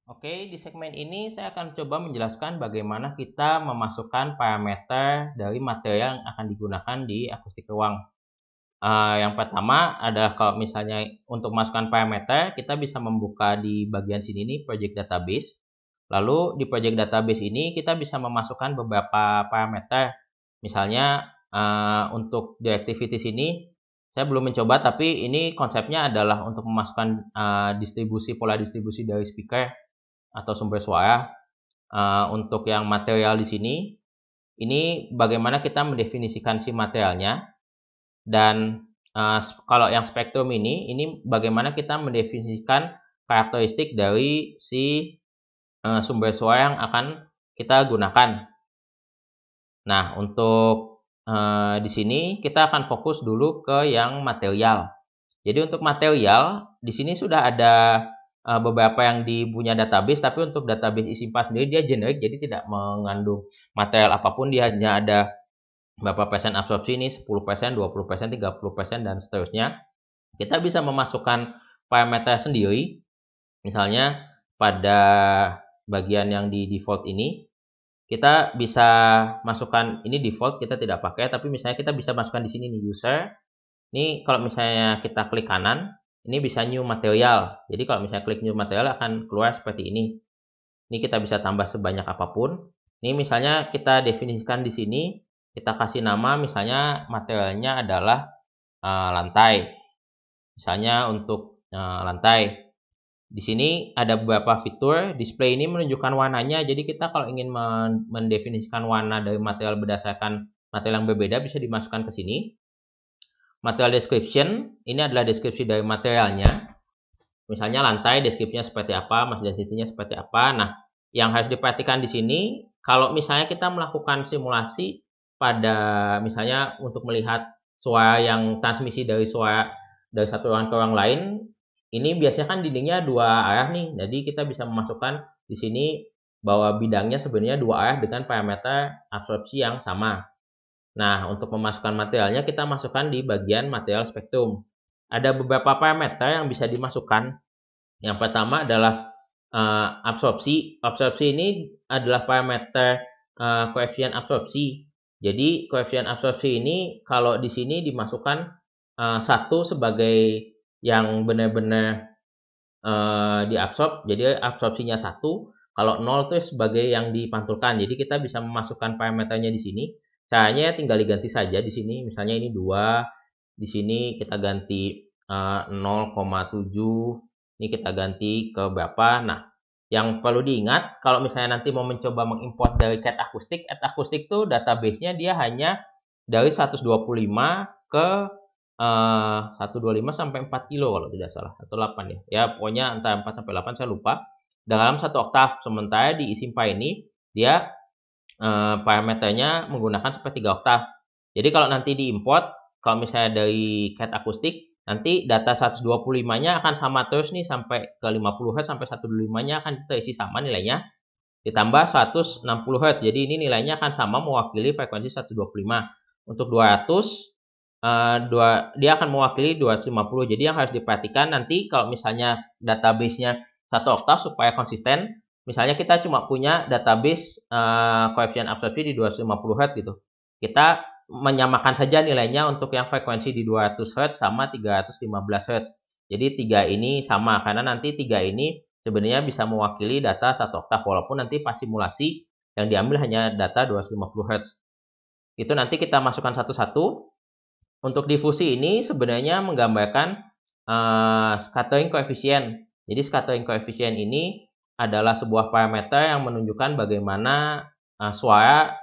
Oke, di segmen ini saya akan coba menjelaskan bagaimana kita memasukkan parameter dari material yang akan digunakan di akustik ruang. Yang pertama adalah kalau misalnya untuk masukkan parameter, kita bisa membuka di bagian sini nih, project database. Lalu di project database ini kita bisa memasukkan beberapa parameter. Misalnya untuk directivity sini, saya belum mencoba, tapi ini konsepnya adalah untuk memasukkan pola distribusi dari speaker atau sumber suara. Untuk yang material di sini, ini bagaimana kita mendefinisikan si materialnya, dan kalau yang spektrum ini bagaimana kita mendefinisikan karakteristik dari si sumber suara yang akan kita gunakan. Nah, untuk di sini kita akan fokus dulu ke yang material. Jadi untuk material, di sini sudah ada beberapa yang punya database, tapi untuk database ISIMPA sendiri dia generik, jadi tidak mengandung material apapun, dia hanya ada berapa persen absorpsi ini, 10%, 20%, 30%, dan seterusnya. Kita bisa memasukkan parameter sendiri, misalnya pada bagian yang di default ini, kita bisa masukkan, ini default kita tidak pakai, tapi misalnya kita bisa masukkan di sini nih, user. Ini kalau misalnya kita klik kanan, ini bisa new material. Jadi kalau misalnya klik new material akan keluar seperti ini. Ini kita bisa tambah sebanyak apapun. Ini misalnya kita definisikan di sini, kita kasih nama misalnya materialnya adalah lantai. Misalnya untuk lantai. Di sini ada beberapa fitur, display ini menunjukkan warnanya. Jadi kita kalau ingin mendefinisikan warna dari material berdasarkan material yang berbeda bisa dimasukkan ke sini. Material description, ini adalah deskripsi dari materialnya. Misalnya lantai, deskripsinya seperti apa, mass density-nya seperti apa. Nah, yang harus diperhatikan di sini, kalau misalnya kita melakukan simulasi pada, misalnya untuk melihat suara yang transmisi dari suara dari satu ruangan ke ruang lain, ini biasanya kan dindingnya dua arah nih. Jadi kita bisa memasukkan di sini bahwa bidangnya sebenarnya dua arah dengan parameter absorpsi yang sama. Nah, untuk memasukkan materialnya kita masukkan di bagian material spektrum. Ada beberapa parameter yang bisa dimasukkan. Yang pertama adalah absorpsi. Absorpsi ini adalah parameter koefisien absorpsi. Jadi koefisien absorpsi ini kalau di sini dimasukkan 1 sebagai yang benar-benar diabsorb, jadi absorpsinya 1. Kalau 0 itu sebagai yang dipantulkan. Jadi kita bisa memasukkan parameternya di sini. Caranya tinggal diganti saja di sini. Misalnya ini 2, di sini kita ganti 0,7, ini kita ganti ke berapa. Nah, yang perlu diingat kalau misalnya nanti mau mencoba mengimport dari CAD akustik tuh database-nya dia hanya dari 125 ke 125 sampai 4 kilo kalau tidak salah, atau 8 ya. Ya pokoknya antara 4 sampai 8 saya lupa. Dalam satu oktav. Sementara di ISIMPA ini dia parameternya menggunakan sampai 3 oktav. Jadi kalau nanti diimport, kalau misalnya dari CAD akustik, nanti data 125-nya akan sama terus nih sampai ke 50 Hz, sampai 125-nya akan terisi sama nilainya, ditambah 160 Hz. Jadi ini nilainya akan sama mewakili frekuensi 125. Untuk 200, dia akan mewakili 250. Jadi yang harus diperhatikan nanti kalau misalnya database-nya 1 oktav supaya konsisten, misalnya kita cuma punya database koefisien absorpsi di 250 Hz gitu. Kita menyamakan saja nilainya untuk yang frekuensi di 200 Hz sama 315 Hz. Jadi 3 ini sama, karena nanti 3 ini sebenarnya bisa mewakili data 1 oktav, walaupun nanti pas simulasi yang diambil hanya data 250 Hz. Itu nanti kita masukkan satu-satu. Untuk difusi ini sebenarnya menggambarkan scattering coefficient. Jadi scattering coefficient ini adalah sebuah parameter yang menunjukkan bagaimana suara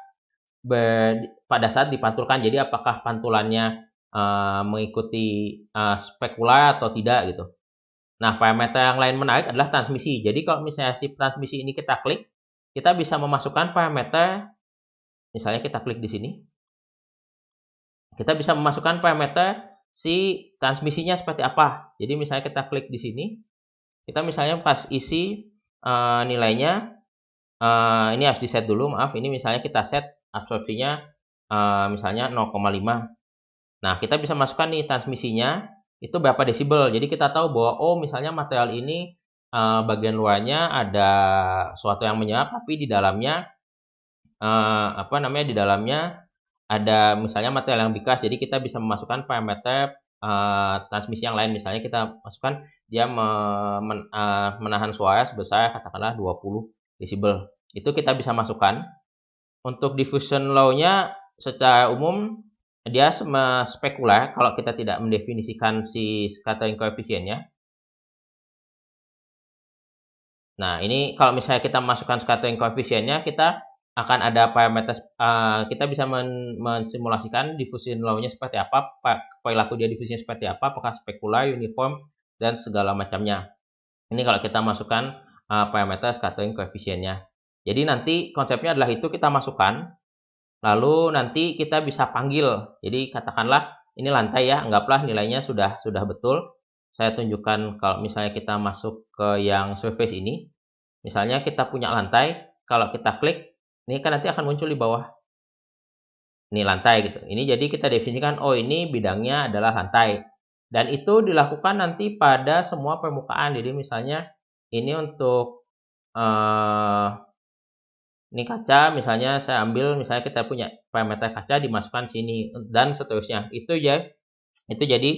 pada saat dipantulkan. Jadi apakah pantulannya mengikuti spekular atau tidak gitu. Nah, parameter yang lain menarik adalah transmisi. Jadi kalau misalnya si transmisi ini kita klik, kita bisa memasukkan parameter. Misalnya kita klik di sini, kita bisa memasukkan parameter si transmisinya seperti apa. Jadi misalnya kita klik di sini, kita misalnya pas isi nilainya, ini harus di set dulu, maaf. Ini misalnya kita set absorpsinya misalnya 0,5. Nah, kita bisa masukkan nih transmisinya itu berapa desibel. Jadi kita tahu bahwa oh misalnya material ini bagian luarnya ada sesuatu yang menyerap, tapi di dalamnya, di dalamnya ada misalnya material yang bikas, jadi kita bisa memasukkan parameter, transmisi yang lain. Misalnya kita masukkan dia menahan suara sebesar katakanlah 20 desibel. Itu kita bisa masukkan. Untuk diffusion law-nya secara umum dia spekular kalau kita tidak mendefinisikan si scattering coefficient-nya. Nah, ini kalau misalnya kita masukkan scattering coefficient-nya, kita akan ada parameter, kita bisa mensimulasikan diffusion law-nya seperti apa, perilaku dia diffusion seperti apa, apakah spekular, uniform, dan segala macamnya. Ini kalau kita masukkan parameter scattering coefficient-nya. Jadi nanti konsepnya adalah itu kita masukkan, lalu nanti kita bisa panggil. Jadi katakanlah ini lantai ya, anggaplah nilainya sudah betul. Saya tunjukkan kalau misalnya kita masuk ke yang surface ini. Misalnya kita punya lantai, kalau kita klik, ini kan nanti akan muncul di bawah. Ini lantai gitu. Ini jadi kita definisikan, oh ini bidangnya adalah lantai. Dan itu dilakukan nanti pada semua permukaan. Jadi misalnya ini untuk ini kaca, misalnya saya ambil, misalnya kita punya parameter kaca dimasukkan sini dan seterusnya. Itu jadi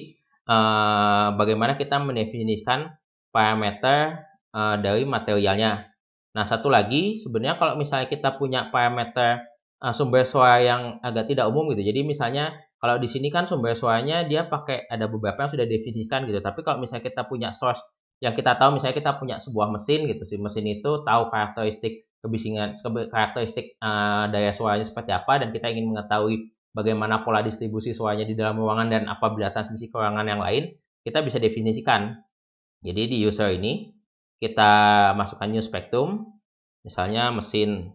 bagaimana kita mendefinisikan parameter dari materialnya. Nah, satu lagi sebenarnya kalau misalnya kita punya parameter sumber suara yang agak tidak umum gitu. Jadi misalnya kalau di sini kan sumber suaranya dia pakai ada beberapa yang sudah definisikan gitu. Tapi kalau misalnya kita punya source yang kita tahu, misalnya kita punya sebuah mesin gitu, si mesin itu tahu karakteristik kebisingan, karakteristik daya suaranya seperti apa, dan kita ingin mengetahui bagaimana pola distribusi suaranya di dalam ruangan dan apabila transmisi ke ruangan yang lain, kita bisa definisikan. Jadi di user ini kita masukkan new spectrum, misalnya mesin.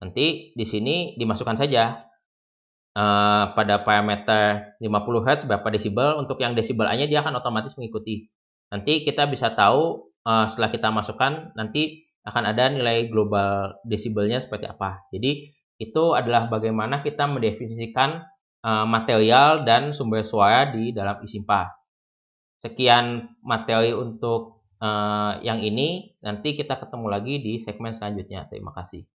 Nanti di sini dimasukkan saja pada parameter 50 Hz berapa desibel. Untuk yang desibel A-nya dia akan otomatis mengikuti. Nanti kita bisa tahu setelah kita masukkan nanti akan ada nilai global desibelnya seperti apa. Jadi itu adalah bagaimana kita mendefinisikan material dan sumber suara di dalam eSIMPA. Sekian materi untuk yang ini. Nanti kita ketemu lagi di segmen selanjutnya. Terima kasih.